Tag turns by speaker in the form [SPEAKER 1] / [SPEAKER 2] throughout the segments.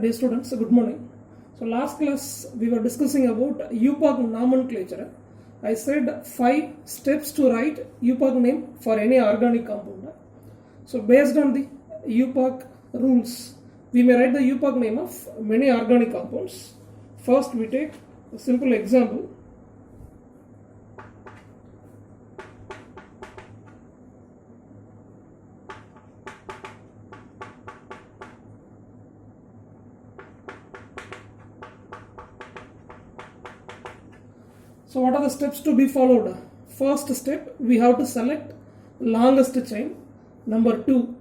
[SPEAKER 1] Dear students, good morning. So last class we were discussing about UPOC nomenclature. I said 5 steps to write UPOC name for any organic compound. So based on the UPOC rules, we may write the UPOC name of many organic compounds. First we take a simple example. So what are the steps to be followed? First step, we have to select longest chain. Number 2,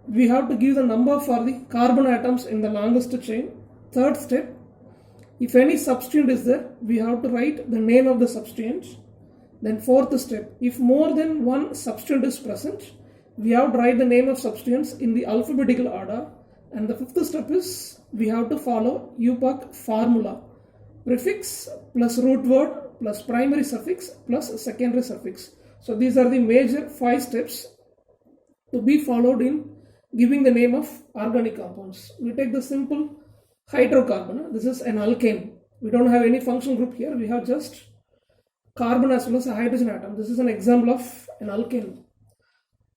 [SPEAKER 1] we have to give the number for the carbon atoms in the longest chain. Third step, if any substituent is there, we have to write the name of the substituent. Then fourth step, if more than one substituent is present, we have to write the name of substituents in the alphabetical order. And the fifth step is we have to follow UPOC formula. Prefix plus root word plus primary suffix plus secondary suffix. So these are the major 5 steps to be followed in giving the name of organic compounds. We take the simple hydrocarbon. This is an alkane. We don't have any functional group here. We have just carbon as well as a hydrogen atom. This is an example of an alkane.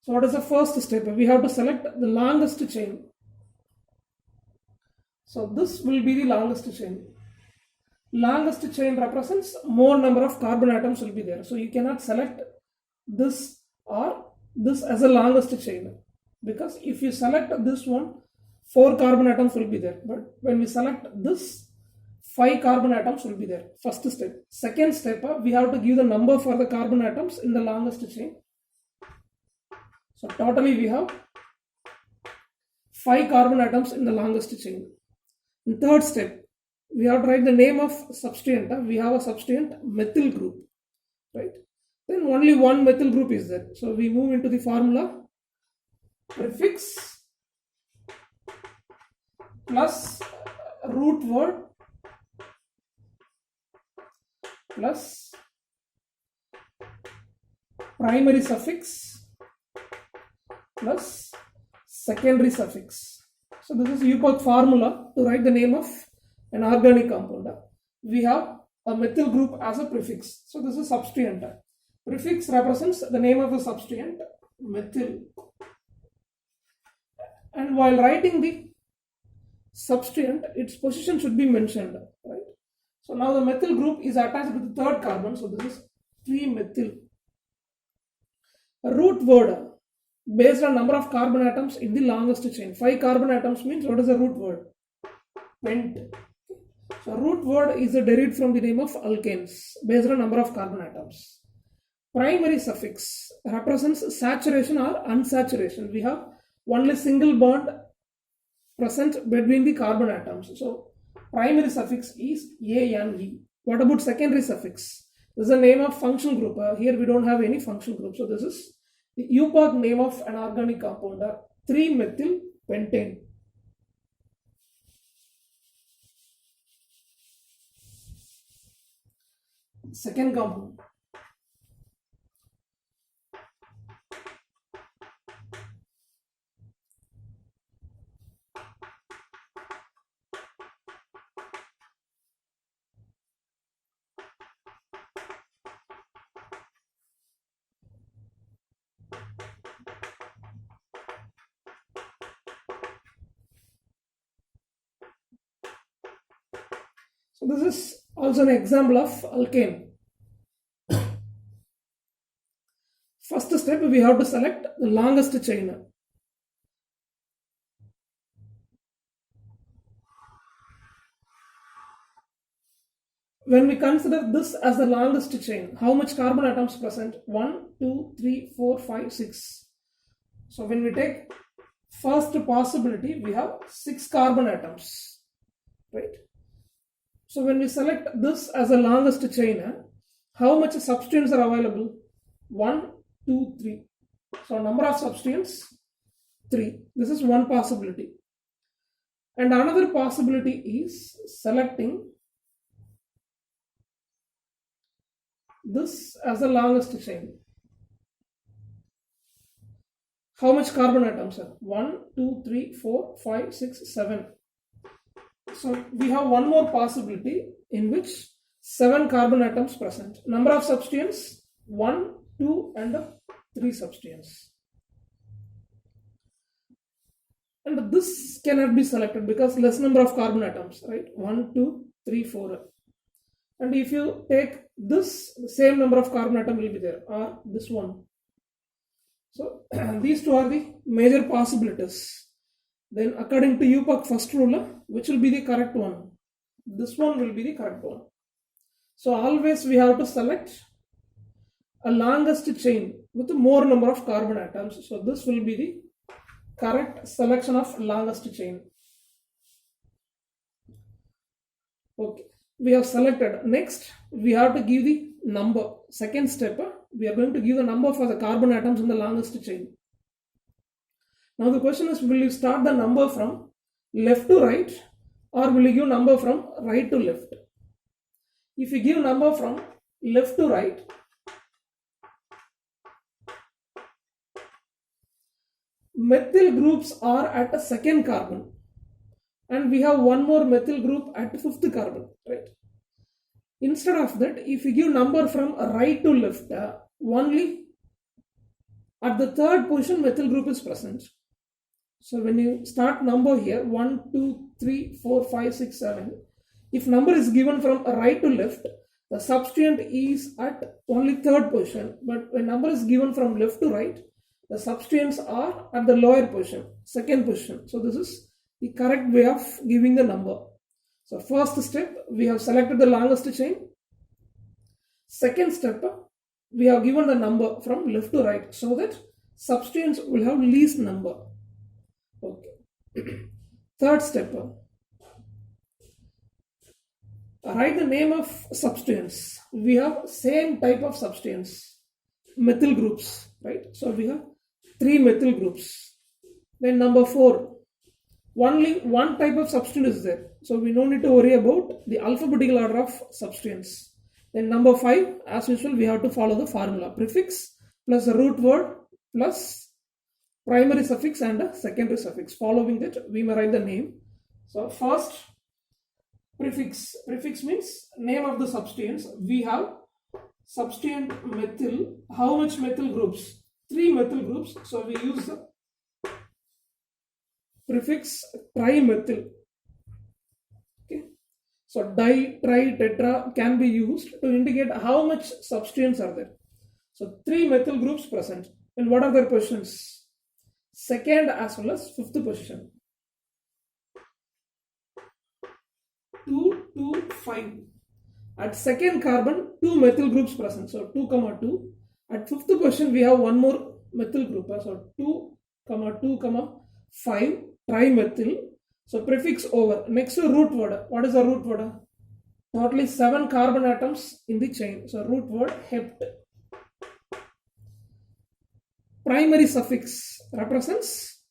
[SPEAKER 1] So what is the first step? We have to select the longest chain. So this will be the longest chain. Longest chain represents more number of carbon atoms will be there. So you cannot select this or this as a longest chain, because if you select this one, 4 carbon atoms will be there. But when we select this, 5 carbon atoms will be there. First step. Second step, we have to give the number for the carbon atoms in the longest chain. So totally we have 5 carbon atoms in the longest chain. In third step, we have to write the name of substituent. We have a substituent methyl group, right? Then only one methyl group is there. So we move into the formula. Prefix plus root word plus primary suffix plus secondary suffix. So this is UPOC formula to write the name of an organic compound. We have a methyl group as a prefix. So this is substituent. Prefix represents the name of the substituent, methyl. And while writing the substituent, its position should be mentioned, right? So now the methyl group is attached to the third carbon. So this is 3-methyl. A root word based on number of carbon atoms in the longest chain. 5 carbon atoms means what is the root word? Pent. So root word is derived from the name of alkanes based on number of carbon atoms. Primary suffix represents saturation or unsaturation. We have only single bond present between the carbon atoms. So primary suffix is ANE. What about secondary suffix? This is the name of functional group. Here we don't have any functional group. So this is the UPOC name of an organic compound, 3-methyl pentane. Second compound. So this is also an example of alkane. First step, we have to select the longest chain. When we consider this as the longest chain, how much carbon atoms present? 1, 2, 3, 4, 5, 6. So when we take first possibility, we have 6 carbon atoms, right? So when we select this as the longest chain, how much substituents are available? 1, 2, 3. So number of substituents 3. This is one possibility. And another possibility is selecting this as the longest chain. How much carbon atoms are? 1, 2, 3, 4, 5, 6, 7. So we have one more possibility in which 7 carbon atoms present. Number of substituents 1, 2 and 3 substituents. And this cannot be selected because less number of carbon atoms, right? 1, 2, 3, 4. And if you take this, the same number of carbon atom will be there, or this one. So these two are the major possibilities. Then according to UPAC first rule, which will be the correct one? This one will be the correct one. So always we have to select a longest chain with more number of carbon atoms. So this will be the correct selection of longest chain. Okay, we have selected. Next, we have to give the number. Second step, we are going to give the number for the carbon atoms in the longest chain. Now the question is, will you start the number from left to right or will you give number from right to left? If you give number from left to right, methyl groups are at a second carbon and we have one more methyl group at fifth carbon, right? Instead of that, if you give number from right to left, only at the third position methyl group is present. So when you start number here 1, 2, 3, 4, 5, 6, 7, if number is given from right to left, the substituent is at only third position, but when number is given from left to right, the substituents are at the lower position, second position. So this is the correct way of giving the number. So first step, we have selected the longest chain. Second step, we have given the number from left to right so that substituents will have least number. Okay. Third step, write the name of substituents. We have same type of substituents, methyl groups, right? So we have 3 methyl groups. Then number 4, only one type of substituent is there. So we don't need to worry about the alphabetical order of substituents. Then number 5, as usual, we have to follow the formula. Prefix plus a root word plus primary suffix and a secondary suffix. Following that, we may write the name. So first, prefix. Prefix means name of the substituents. We have substituent methyl. How much methyl groups? 3 methyl groups. So we use the prefix trimethyl. Okay. So di, tri, tetra can be used to indicate how much substituents are there. So 3 methyl groups present. And what are their positions? Second as well as fifth position. 2, 2, 5. At second carbon, 2 methyl groups present. So 2, 2. At fifth position, we have one more methyl group. So 2, 2, 5, trimethyl. So prefix over. Next to root word. What is the root word? Totally 7 carbon atoms in the chain. So root word hept. Primary suffix represents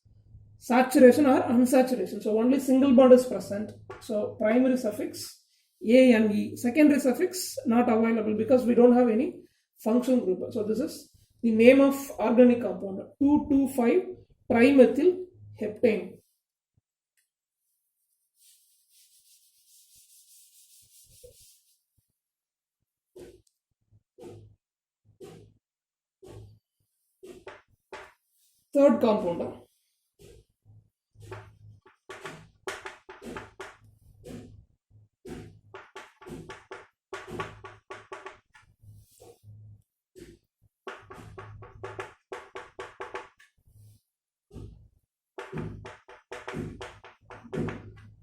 [SPEAKER 1] saturation or unsaturation. So only single bond is present. So primary suffix A and E. Secondary suffix not available because we don't have any function group. So this is the name of organic compound 2,2,5 trimethyl heptane. Third compound.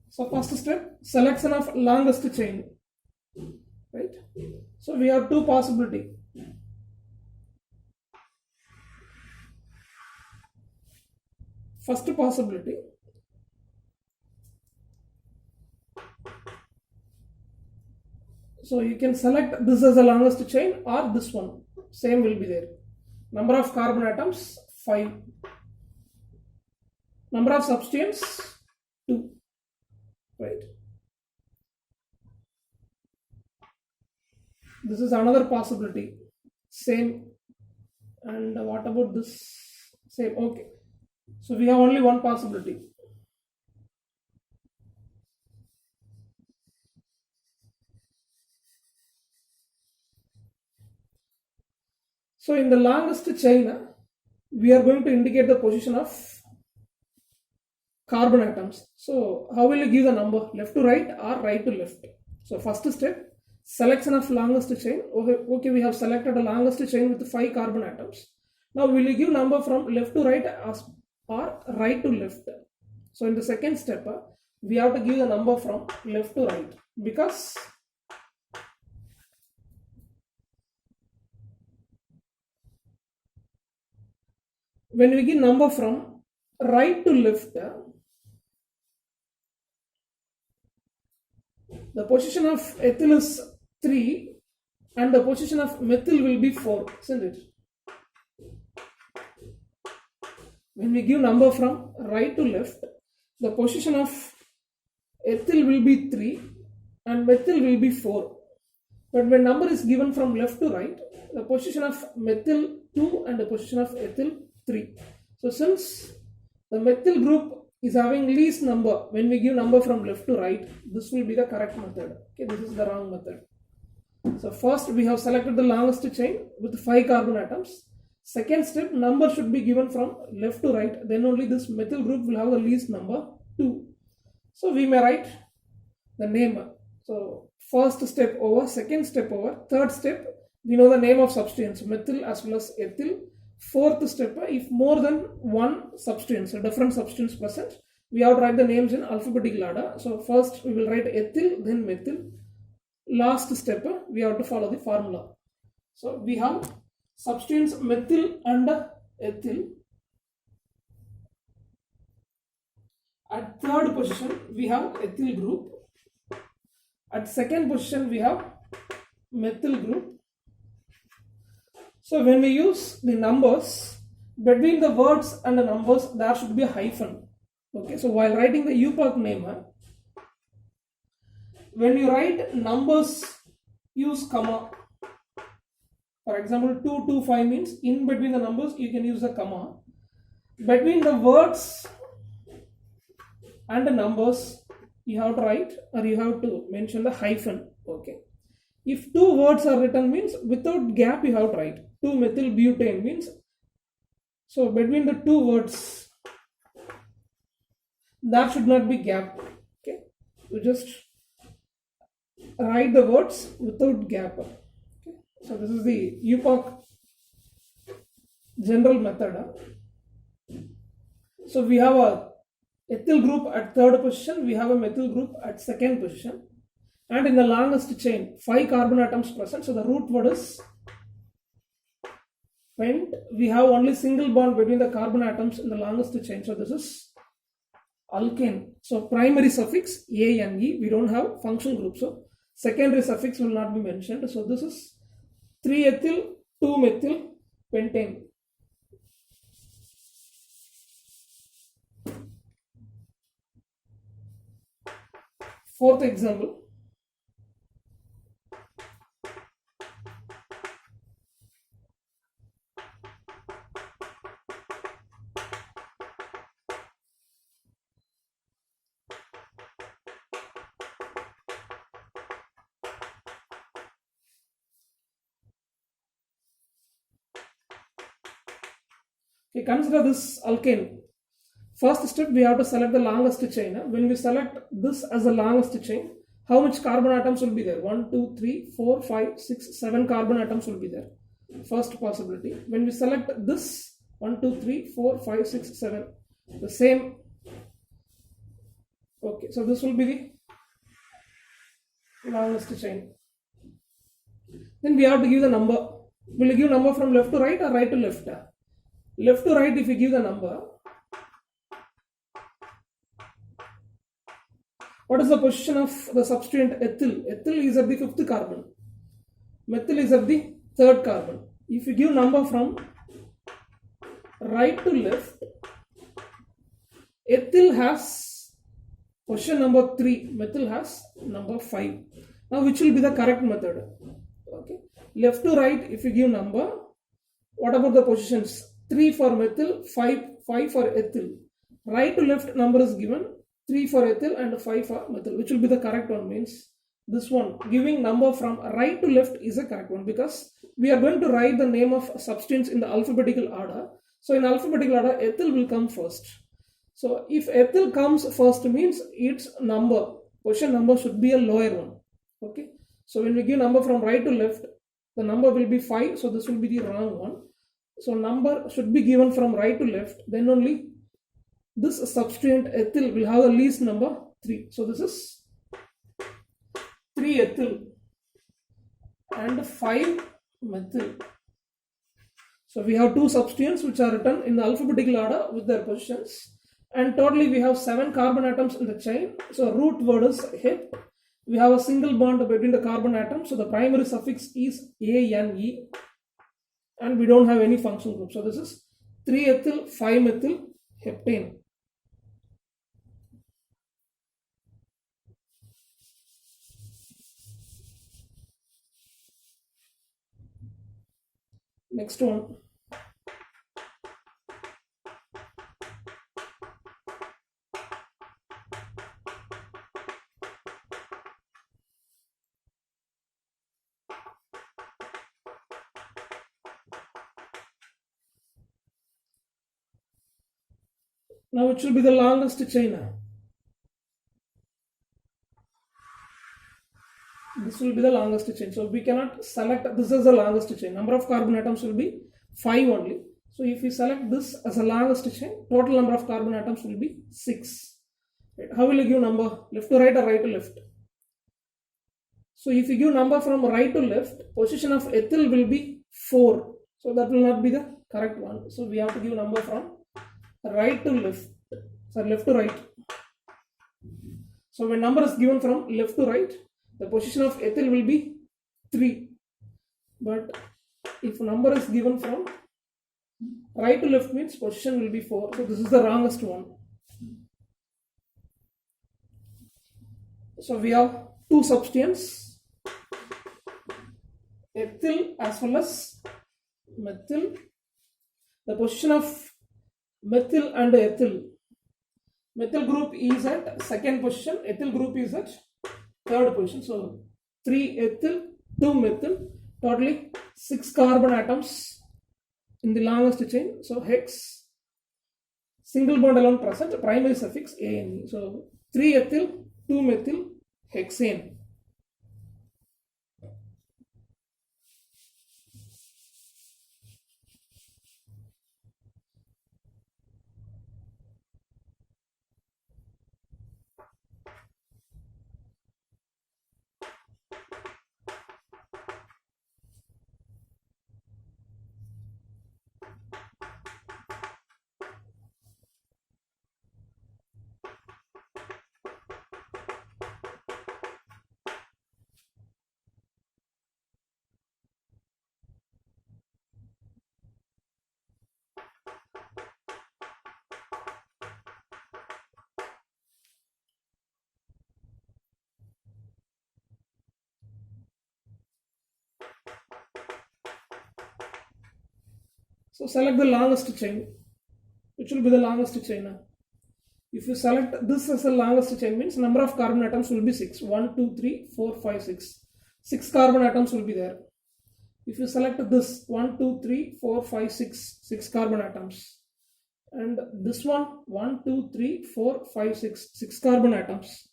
[SPEAKER 1] So first step, selection of longest chain, right? So we have 2 possibilities. First possibility, so you can select this as the longest chain or this one, same will be there. Number of carbon atoms 5, number of substituents 2, right? This is another possibility, same. And what about this? Same. Okay, so we have only one possibility. So in the longest chain, we are going to indicate the position of carbon atoms. So how will you give the number, left to right or right to left? So first step, selection of longest chain. Okay, we have selected the longest chain with 5 carbon atoms. Now will you give number from left to right or right to left? So in the second step, we have to give the number from left to right, because when we give number from right to left, the position of ethyl is 3 and the position of methyl will be 4, isn't it? When we give number from right to left, the position of ethyl will be 3 and methyl will be 4. But when number is given from left to right, the position of methyl 2 and the position of ethyl 3. So since the methyl group is having least number, when we give number from left to right, this will be the correct method. Okay, this is the wrong method. So first we have selected the longest chain with 5 carbon atoms. Second step, number should be given from left to right, then only this methyl group will have the least number 2. So we may write the name. So first step over, second step over, third step we know the name of substance, methyl as well as ethyl. Fourth step, if more than one substance, a different substance present, we have to write the names in alphabetical order. So first we will write ethyl, then methyl. Last step, we have to follow the formula. So we have substance methyl and ethyl. At third position we have ethyl group. At second position we have methyl group. So when we use the numbers, between the words and the numbers there should be a hyphen. Okay, so while writing the UPAC name, when you write numbers, use comma. For example, 225 means in between the numbers you can use a comma. Between the words and the numbers you have to write, or you have to mention the hyphen. Okay, if 2 words are written means without gap you have to write 2-methyl butane means, so between the 2 words there should not be gap. Okay, you just write the words without gap. Okay, so this is the UPAC general method. So we have a ethyl group at third position, we have a methyl group at second position, and in the longest chain 5 carbon atoms present, so the root word is pent. We have only single bond between the carbon atoms in the longest chain, so this is alkane. So primary suffix A and E, we don't have functional group, so secondary suffix will not be mentioned. So this is 3-ethyl 2-methyl pentane. Fourth example, okay, consider this alkane. First step, we have to select the longest chain. When we select this as the longest chain, how much carbon atoms will be there? 1, 2, 3, 4, 5, 6, 7 carbon atoms will be there. First possibility. When we select this 1, 2, 3, 4, 5, 6, 7, the same. Okay, so this will be the longest chain. Then we have to give the number. Will you give number from left to right or right to left? Left to right, if you give the number, what is the position of the substituent ethyl? Ethyl is at the 5th carbon. Methyl is at the 3rd carbon. If you give number from right to left, ethyl has position number 3, methyl has number 5. Now which will be the correct method? Okay, left to right, if you give number, what about the positions? 3 for methyl, 5 for ethyl. Right to left number is given, 3 for ethyl and 5 for methyl. Which will be the correct one? Means this one giving number from right to left is a correct one, because we are going to write the name of substance in the alphabetical order. So in alphabetical order, ethyl will come first. So if ethyl comes first means its number, position number should be a lower one. Okay. So when we give number from right to left, the number will be 5. So this will be the wrong one. So number should be given from right to left. Then only this substituent ethyl will have the least number 3. So this is 3 ethyl and 5 methyl. So we have 2 substituents which are written in the alphabetical order with their positions. And totally we have 7 carbon atoms in the chain. So root word is hep. We have a single bond between the carbon atoms. So the primary suffix is ANE. And we don't have any functional group. So this is 3 ethyl, 5 methyl, heptane. Next one. Now it will be the longest chain. This will be the longest chain. So we cannot select this as the longest chain. Number of carbon atoms will be 5 only. So if we select this as the longest chain, total number of carbon atoms will be 6. Right. How will you give number? Left to right or right to left? So if you give number from right to left, position of ethyl will be 4. So that will not be the correct one. So we have to give number from right to left. Sorry, left to right. So when number is given from left to right, the position of ethyl will be 3. But if number is given from right to left means position will be 4. So this is the wrongest one. So we have 2 substituents, ethyl as well as methyl. The position of methyl and ethyl. Methyl group is at second position, ethyl group is at third position. So 3 ethyl, 2 methyl, totally 6 carbon atoms in the longest chain. So hex, single bond alone present, primary suffix ANE. So 3 ethyl, 2 methyl, hexane. So select the longest chain, which will be the longest chain. If you select this as the longest chain means number of carbon atoms will be 6. 1, 2, 3, 4, 5, 6. 6 carbon atoms will be there. If you select this 1, 2, 3, 4, 5, 6, 6 carbon atoms. And this one 1, 2, 3, 4, 5, 6, 6 carbon atoms.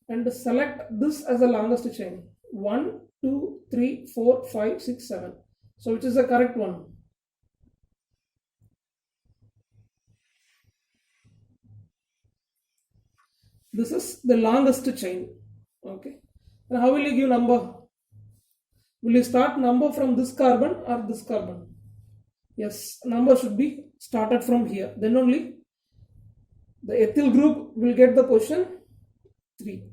[SPEAKER 1] And select this as the longest chain. 1, 2, 3, 4, 5, 6, 7. So which is the correct one? This is the longest chain. Okay. And how will you give number? Will you start number from this carbon or this carbon? Yes, number should be started from here. Then only the ethyl group will get the position 3.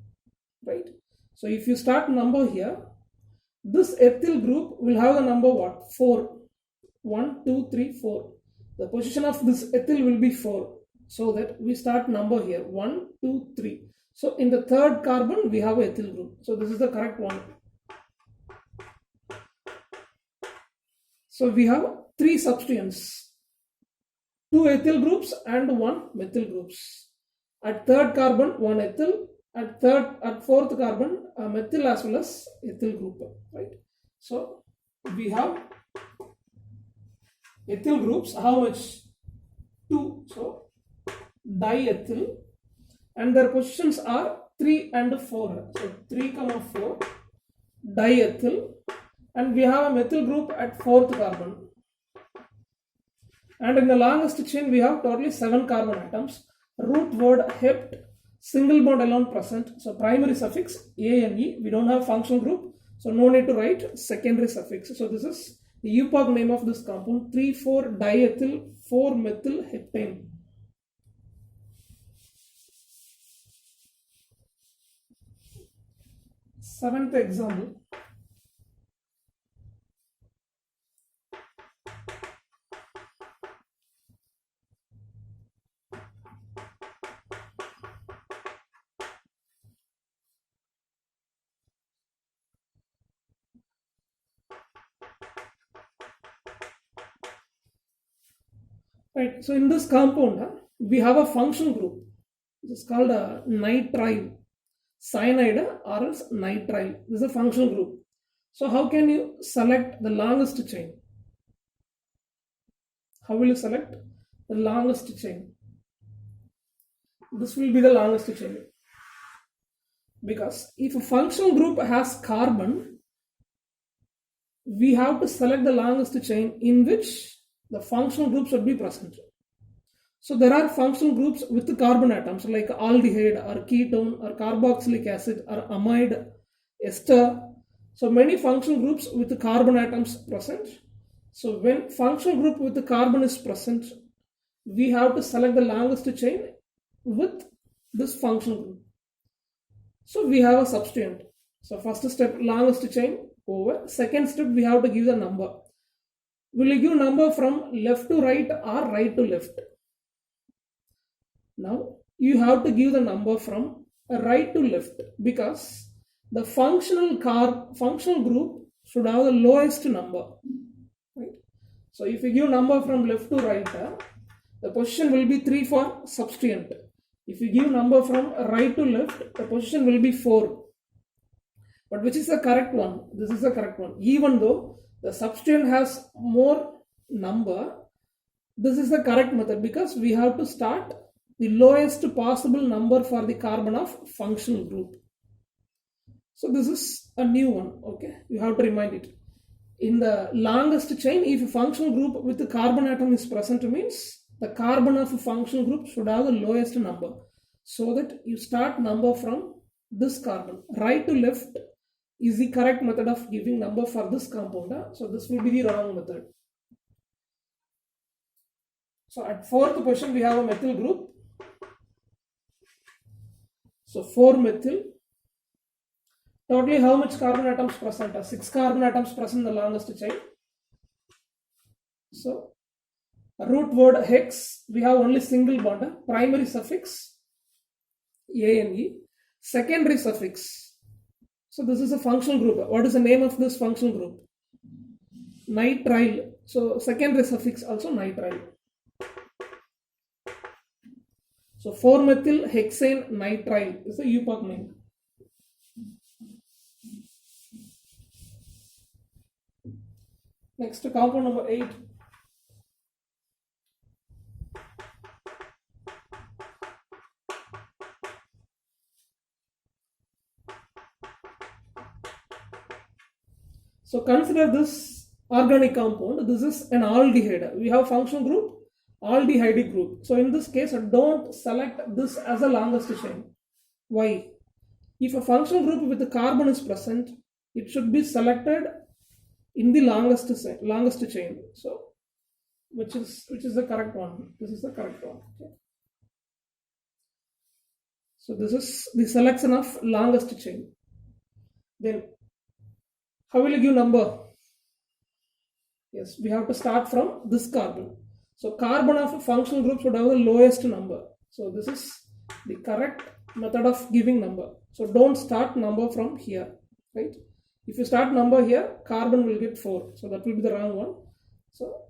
[SPEAKER 1] Right. So if you start number here, this ethyl group will have the number what? 4. 1, 2, 3, 4. The position of this ethyl will be 4. So that we start number here 1, 2, 3. So in the third carbon we have ethyl group. So this is the correct one. So we have 3 substituents, 2 ethyl groups and 1 methyl groups. At third carbon 1 ethyl, at fourth carbon a methyl as well as ethyl group, right? So we have ethyl groups, how much? 2, so diethyl, and their positions are 3 and 4, so 3, 4 diethyl, and we have a methyl group at fourth carbon. And in the longest chain we have totally 7 carbon atoms. Root word hept, single bond alone present, so primary suffix A and E. We don't have functional group, so no need to write secondary suffix. So this is the epoch name of this compound, 3,4-diethyl 4-methyl heptane. Seventh example. Right, so in this compound, we have a functional group. This is called a nitrile, cyanide or else nitrile. This is a functional group. So how can you select the longest chain? How will you select the longest chain? This will be the longest chain. Because if a functional group has carbon, we have to select the longest chain in which the functional group should be present. So there are functional groups with the carbon atoms like aldehyde or ketone or carboxylic acid or amide, ester. So many functional groups with the carbon atoms present. So when functional group with the carbon is present, we have to select the longest chain with this functional group. So we have a substituent. So first step, longest chain over. Second step, we have to give the number. Will you give number from left to right or right to left? Now you have to give the number from right to left because the functional group should have the lowest number. Right? So if you give number from left to right, the position will be 3 for substituent. If you give number from right to left, the position will be 4. But which is the correct one? This is the correct one. Even though the substituent has more number, this is the correct method because we have to start the lowest possible number for the carbon of functional group. So this is a new one, okay? You have to remind it. In the longest chain, if a functional group with the carbon atom is present, means the carbon of a functional group should have the lowest number. So that you start number from this carbon. Right to left is the correct method of giving number for this compound. So this will be the wrong method. So at fourth position we have a methyl group. So 4-methyl. Totally how much carbon atoms present? 6 carbon atoms present in the longest chain. So root word hex, we have only single bond. Primary suffix A and E. Secondary suffix. So this is a functional group. What is the name of this functional group? Nitrile. So secondary suffix also nitrile. So 4-methyl hexane nitrile is the epoch name. Next, compound number 8. So consider this organic compound. This is an aldehyde. We have functional group, aldehyde group. So in this case, don't select this as a longest chain. Why? If a functional group with the carbon is present, it should be selected in the longest chain. So which is the correct one? This is the correct one. Okay. So this is the selection of longest chain. Then how will you give number? Yes, we have to start from this carbon. So carbon of a functional group should have the lowest number. So this is the correct method of giving number. So don't start number from here, right? If you start number here, carbon will get 4. So that will be the wrong one. So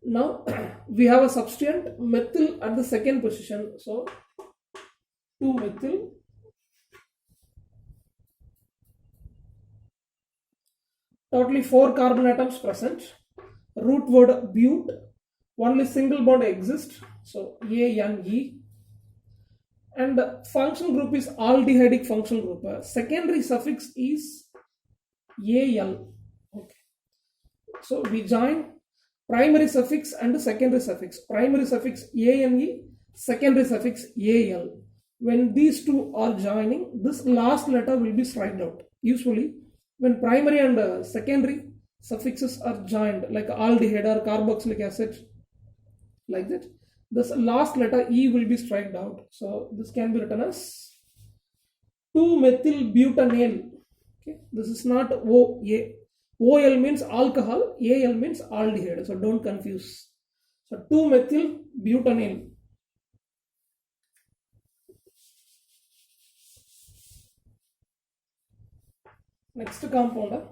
[SPEAKER 1] now we have a substituent methyl at the second position. So 2-methyl totally 4 carbon atoms present. Root word but, only single bond exists, so ANE. And function group is aldehydic function group. Secondary suffix is AL. Okay. So we join primary suffix and secondary suffix. Primary suffix ANE, secondary suffix AL. When these two are joining, this last letter will be striked out. Usually, when primary and secondary suffixes are joined, like aldehyde or carboxylic acid, like that, this last letter E will be striked out. So this can be written as 2-methyl-butanal. Okay, this is not OA. OL means alcohol, AL means aldehyde. So don't confuse. So 2-methyl-butanal. Next compound.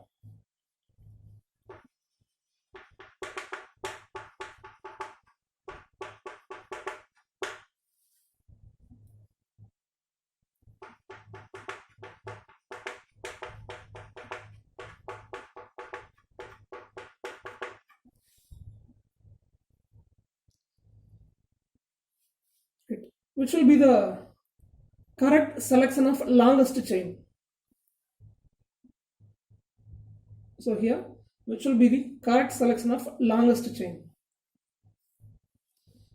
[SPEAKER 1] Which will be the correct selection of longest chain? So here, which will be the correct selection of longest chain?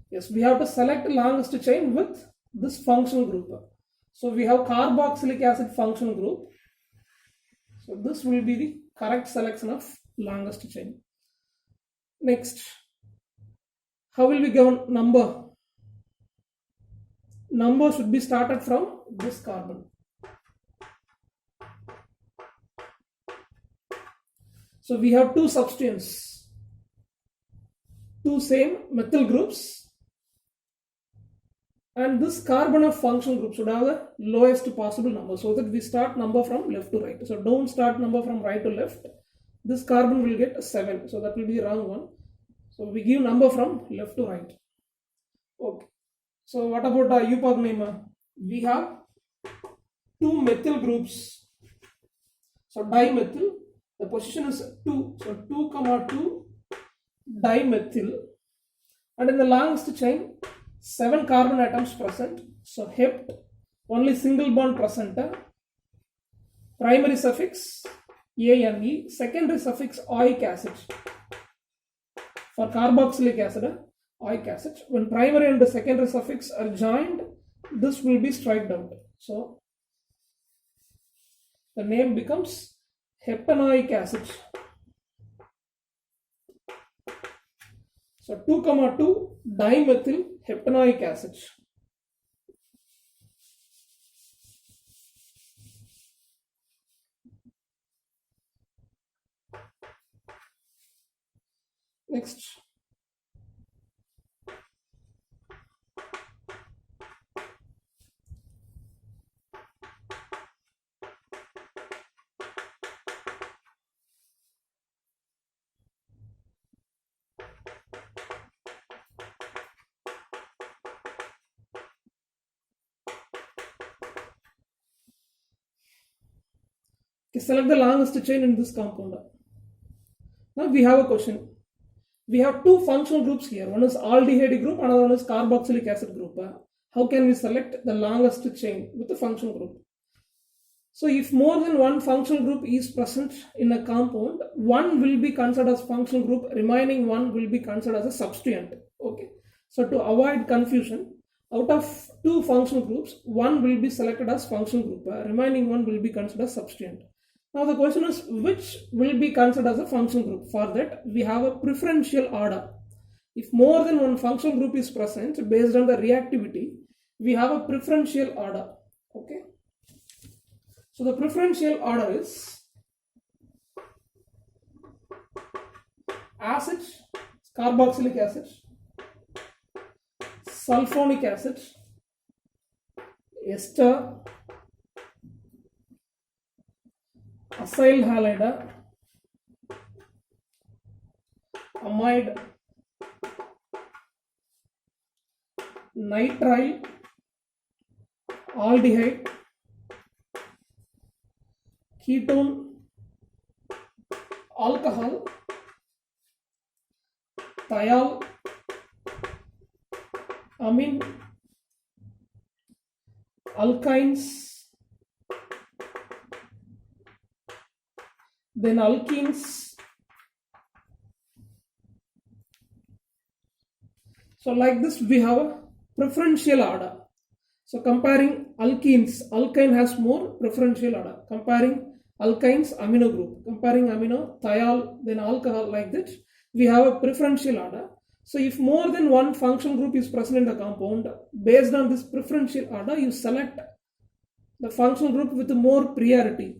[SPEAKER 1] Yes, we have to select longest chain with this functional group. So we have carboxylic acid functional group. So this will be the correct selection of longest chain. Next, how will we give number? Number should be started from this carbon. So we have two substituents, two same methyl groups, and this carbon of functional group should have the lowest possible number, so that we start number from left to right. So don't start number from right to left. This carbon will get 7, so that will be the wrong one. So we give number from left to right. Okay. So what about eupagnema? We have two methyl groups. So dimethyl, the position is 2. So 2, 2 dimethyl. And in the longest chain, 7 carbon atoms present. So hept, only single bond present. Primary suffix ANE, secondary suffix oic acid. For carboxylic acid, oic acid. When primary and the secondary suffix are joined, this will be striked out. So the name becomes heptanoic acid. So 2, 2 dimethyl heptanoic acid. Next, select the longest chain in this compound. Now we have a question. We have two functional groups here. One is aldehyde group, another one is carboxylic acid group. How can we select the longest chain with the functional group? So if more than one functional group is present in a compound, one will be considered as functional group, remaining one will be considered as a substituent. Okay. So to avoid confusion, out of two functional groups, one will be selected as functional group, remaining one will be considered as substituent. Now the question is, which will be considered as a functional group? For that, we have a preferential order. If more than one functional group is present, based on the reactivity, we have a preferential order. Okay. So the preferential order is acid, carboxylic acid, sulfonic acid, ester, acyl halide, amide, nitrile, aldehyde, ketone, alcohol, thiol, amine, alkynes, then alkenes. So like this we have a preferential order. So comparing alkenes, alkyne has more preferential order. Comparing alkynes, amino group. Comparing amino, thiol, then alcohol, like that we have a preferential order. So if more than one functional group is present in the compound, based on this preferential order, you select the functional group with more priority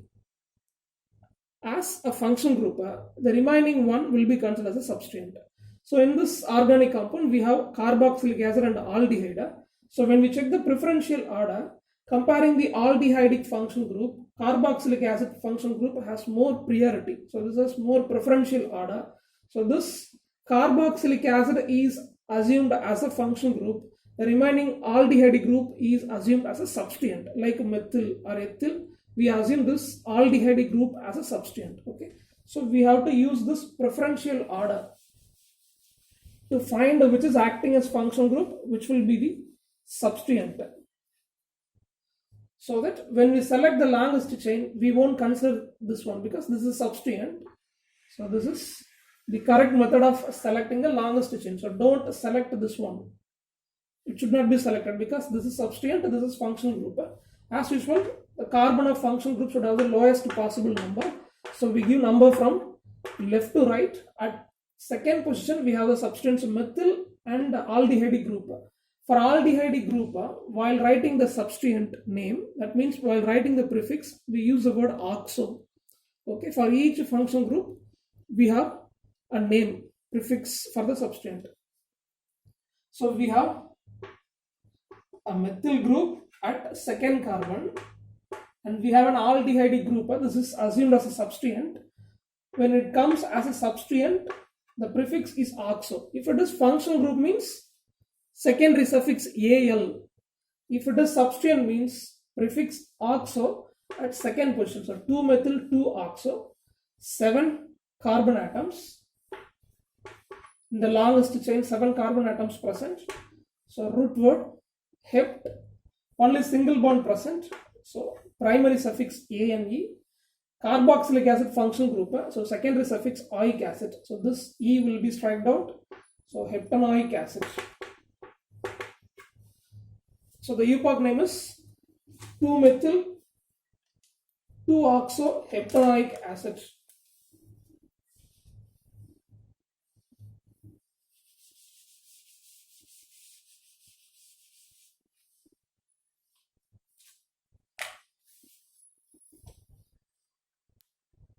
[SPEAKER 1] as a functional group. The remaining one will be considered as a substituent. So in this organic compound, we have carboxylic acid and aldehyde. So when we check the preferential order, comparing the aldehydic functional group, carboxylic acid functional group has more priority. So this is more preferential order. So this carboxylic acid is assumed as a functional group. The remaining aldehyde group is assumed as a substituent, like methyl or ethyl. We assume this aldehyde group as a substituent. Okay, so we have to use this preferential order to find which is acting as functional group, which will be the substituent. So that when we select the longest chain, we won't consider this one because this is substituent. So this is the correct method of selecting the longest chain. So don't select this one. It should not be selected because this is substituent, this is functional group. As usual, the carbon of functional group should have the lowest possible number. So we give number from left to right. At second position, we have the substituents methyl and aldehyde group. For aldehyde group, while writing the substituent name, that means while writing the prefix, we use the word oxo. Okay, for each functional group, we have a name prefix for the substituent. So we have a methyl group at second carbon, and we have an aldehyde group. This is assumed as a substituent. When it comes as a substituent, the prefix is oxo. If it is functional group, means secondary suffix al. If it is substituent, means prefix oxo at second position. So 2-methyl 2-oxo, 7 carbon atoms. In the longest chain, 7 carbon atoms present. So root word hept, only single bond present. So primary suffix a and e. Carboxylic acid functional group. So secondary suffix oic acid. So this e will be struck out. So heptanoic acid. So the epoch name is 2-methyl 2-oxo heptanoic acid.